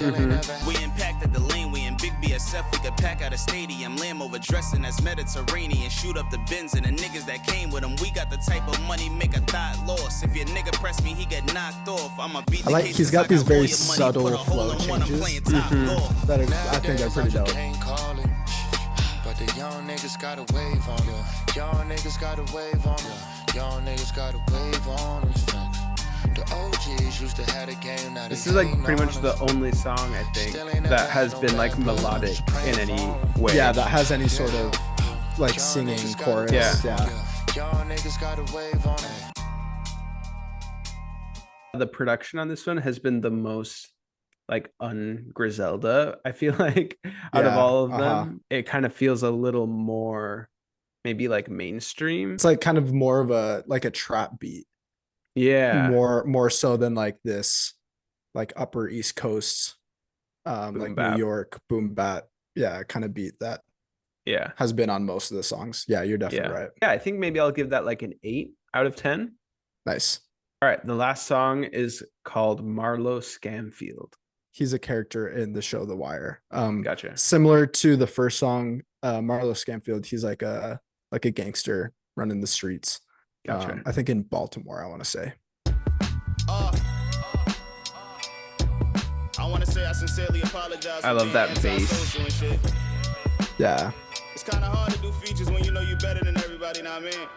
We impacted the lane, we in big BSF, we could pack out a stadium. Lamb over dressing as Mediterranean, shoot up the bins and the niggas that came with him. We got the type of money make a thought loss. If your nigga press me, he get knocked off. I'ma beat the case. He's got these very subtle flow changes that I think are pretty dope. But the young niggas got a wave on you. Young niggas got a wave on you. Young niggas got a wave on us. The OGs used to have a game. Now this is like pretty much the only song I think that has been like melodic in any way. Yeah, that has any sort of like singing chorus. Yeah. Young niggas got a wave on it. The production on this one has been the most like un-Griselda. I feel like out of all of them, it kind of feels a little more maybe like mainstream. It's like kind of more of a like a trap beat. Yeah. More so than like this like upper East Coast like bap. New York boom bap. Yeah, kind of beat that. Yeah. Has been on most of the songs. Yeah, you're definitely right. Yeah, I think maybe I'll give that like an 8 out of 10. Nice. All right, the last song is called Marlo Scamfield. He's a character in the show The Wire. Gotcha. Similar to the first song, Marlo Scamfield, he's like a gangster running the streets. Gotcha. I think in Baltimore, I want to say. I want to say I sincerely apologize. I love that bass. Yeah. It's kind of hard to do features when you know you're better than everybody, know what I mean?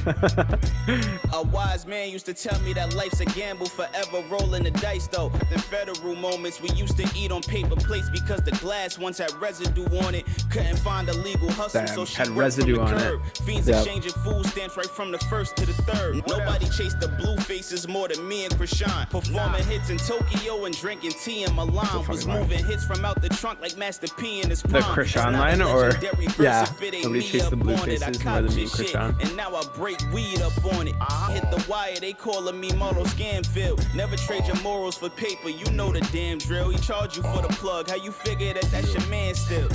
A wise man used to tell me that life's a gamble, forever rolling the dice though. The federal moments we used to eat on paper plates because the glass once had residue on it. Couldn't find a legal hustle, so she had worked from residue the on curb. it. Fiends exchanging food stamps right from the first to the third. Nobody chased the blue faces more than me and Krishan. Performing hits in Tokyo and drinking tea in Milan. Was moving hits from out the trunk like Master P in his prime. The Krishan line, or yeah, nobody chased the blue faces more than me and Krishan. And now I break weed up on it. Hit the wire, they calling me Marlo Scamfield. Never trade your morals for paper, you know the damn drill. He charge you for the plug, how you figure that that's your man still?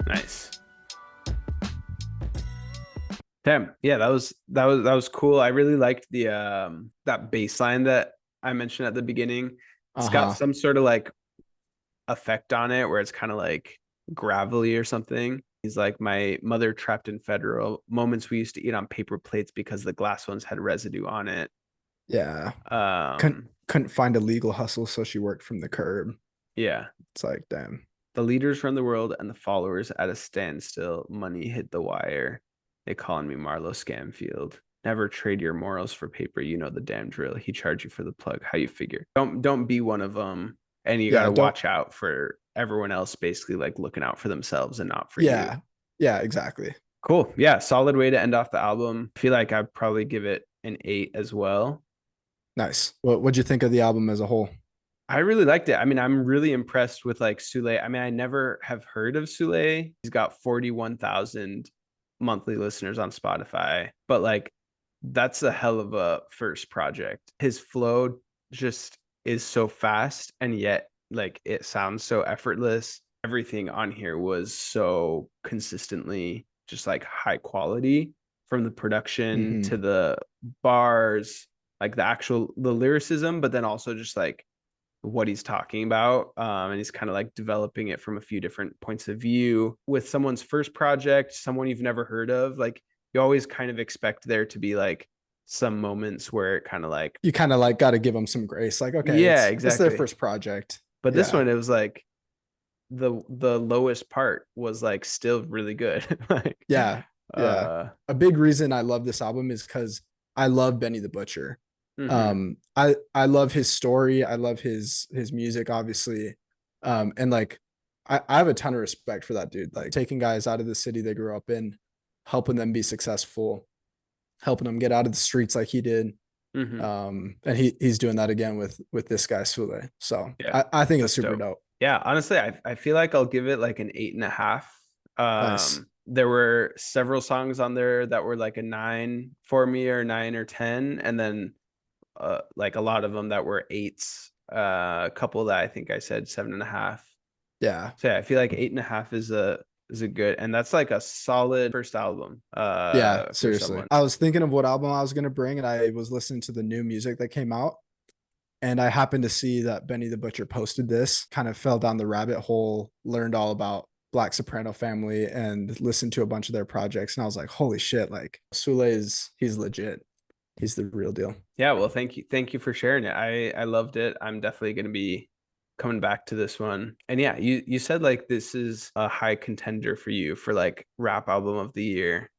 Nice. Damn, yeah, that was cool. I really liked the that bass line that I mentioned at the beginning. It's got some sort of like effect on it where it's kind of like gravelly or something. He's like, my mother trapped in federal moments we used to eat on paper plates because the glass ones had residue on it. Yeah. Couldn't find a legal hustle, so she worked from the curb. Yeah. It's like, damn. The leaders run the world and the followers at a standstill. Money hit the wire. They calling me Marlo Scamfield. Never trade your morals for paper. You know the damn drill. He charged you for the plug. How you figure? Don't be one of them. And you gotta watch out for everyone else, basically like looking out for themselves and not for you. Yeah, exactly. Cool. Yeah, solid way to end off the album. I feel like I'd probably give it an 8 as well. Nice. What'd you think of the album as a whole? I really liked it. I mean, I'm really impressed with like Sule. I mean, I never have heard of Sule. He's got 41,000 monthly listeners on Spotify, but like that's a hell of a first project. His flow just is so fast, and yet like it sounds so effortless. Everything on here was so consistently just like high quality, from the production to the bars, like the lyricism, but then also just like what he's talking about. And he's kind of like developing it from a few different points of view. With someone's first project, someone you've never heard of, like you always kind of expect there to be like some moments where it kind of like, you kind of like got to give them some grace. Like, okay, yeah, exactly. It's their first project. But this one, it was like the lowest part was like still really good. Like, a big reason I love this album is because I love Benny the Butcher. I love his story. I love his music, obviously. And like I have a ton of respect for that dude, like taking guys out of the city they grew up in, helping them be successful, helping them get out of the streets like he did. And he's doing that again with this guy Sule. So yeah, I think it's super dope. Yeah, honestly, I feel like I'll give it like an 8.5. Nice. There were several songs on there that were like a 9 for me, or 9 or 10, and then like a lot of them that were 8s. A couple that I think I said 7.5. Yeah. So yeah, I feel like 8.5 is a good, and that's like a solid first album. Yeah, seriously. I was thinking of what album I was gonna bring, and I was listening to the new music that came out, and I happened to see that Benny the Butcher posted this. Kind of fell down the rabbit hole, learned all about Black Soprano Family, and listened to a bunch of their projects, and I was like, holy shit! Like Sule he's legit. He's the real deal. Yeah, well, thank you for sharing it. I loved it. I'm definitely gonna be coming back to this one. And yeah, you said like this is a high contender for you for like rap album of the year.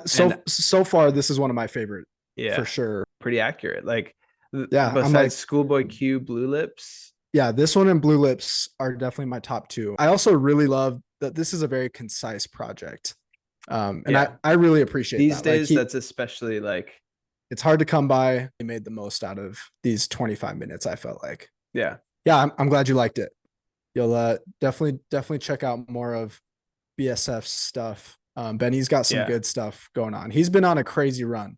So far this is one of my favorite. Yeah, for sure. Pretty accurate. Like, yeah, besides like, Schoolboy Q, Blue Lips. Yeah, this one and Blue Lips are definitely my top 2. I also really love that this is a very concise project. And I really appreciate these that. days. Like that's especially like, it's hard to come by. He made the most out of these 25 minutes, I felt like. Yeah. I'm glad you liked it. You'll definitely check out more of BSF's stuff. Benny's got some good stuff going on. He's been on a crazy run.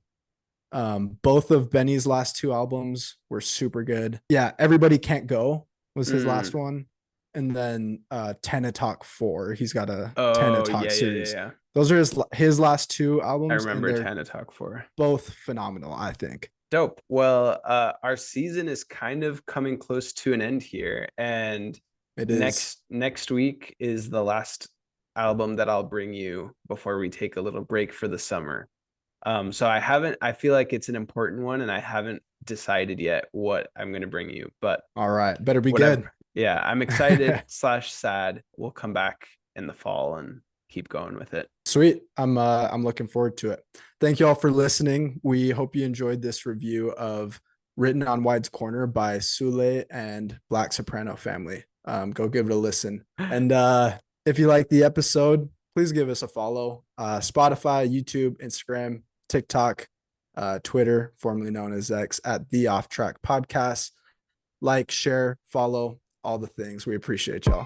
Both of Benny's last 2 albums were super good. Yeah, Everybody Can't Go was his last one. And then Tenna Talk 4. He's got a Tenna Talk series. Yeah. Those are his last 2 albums. I remember Tenna Talk 4. Both phenomenal, I think. Dope. Well, our season is kind of coming close to an end here, and next week is the last album that I'll bring you before we take a little break for the summer. So I feel like it's an important one, and I haven't decided yet what I'm going to bring you, but all right, better be good. Yeah, I'm excited / sad. We'll come back in the fall and keep going with it. Sweet. I'm looking forward to it. Thank you all for listening. We hope you enjoyed this review of Written on Wide's Corner by Sule and Black Soprano Family. Go give it a listen. And if you like the episode, please give us a follow. Spotify, YouTube, Instagram, TikTok, Twitter, formerly known as X, at The Off Track Podcast. Like, share, follow, all the things. We appreciate y'all.